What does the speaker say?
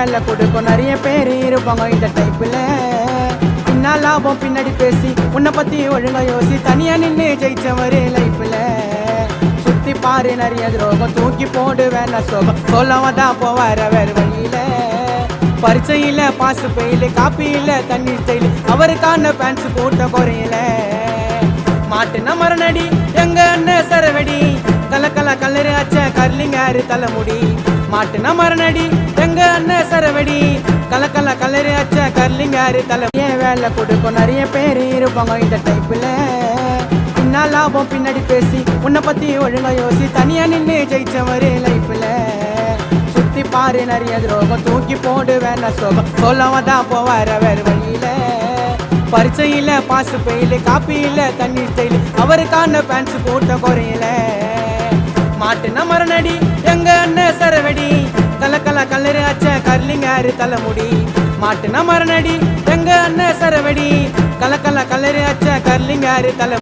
வேலை கொடுக்கும் நிறைய பேர் இருப்பாங்க இந்த டைப்ல. பின்னா லாபம் பின்னாடி பேசி உன்னை பத்தி ஒழுங்கா யோசி தனியா நின்று ஜெயிச்சவரு லைஃப்ல. சுத்தி பாரு நிறைய துரோகம் தூக்கி போடு வேணா சோகம் சொல்லவதான் போவார வேறு வழியில. பரீட்சையில பாசு பெயில காப்பி இல்ல தண்ணி ஸ்டைல் அவருக்கான பேன்ஸ் போட்ட குறையில. மாட்டுன மரணடி எங்க அண்ணன் சரவடி கலக்கல கல்லறு அச்ச கர்லிங் யாரு தலைமுடி. மாட்டுன மரணடி எங்க அண்ணன் சரவடி கலக்கல கல்லறு அச்ச கர்லிங் யாரு தலைமுடி. வேலை கொடுக்கும் நிறைய பேர் இருப்பாங்க இந்த டைப்ல. பின்னா லாபம் பின்னாடி பேசி உன்னை பத்தி ஒழுங்கா யோசி தனியா நின்று ஜெயிச்சவரு லைஃப்ல. சுத்தி பாரு நிறைய துரோகம் தூக்கி போடு வேணா சோகம் சொல்லவதான் போவார வேறு வழியில. பரீட்சையில பாசு பெயில காப்பி இல்ல தண்ணி ஸ்டைல் அவருக்கான பேன்ஸ் போட்ட குறையில. மாட்டுன மரணடி எங்க அண்ணன் சரவடி கலக்கல கல்லறு அச்ச கர்லிங் யாரு தலைமுடி. மாட்டுன மரணடி எங்க அண்ணன் சரவடி கலக்கல கல்லறு அச்ச கர்லிங் யாரு தலை.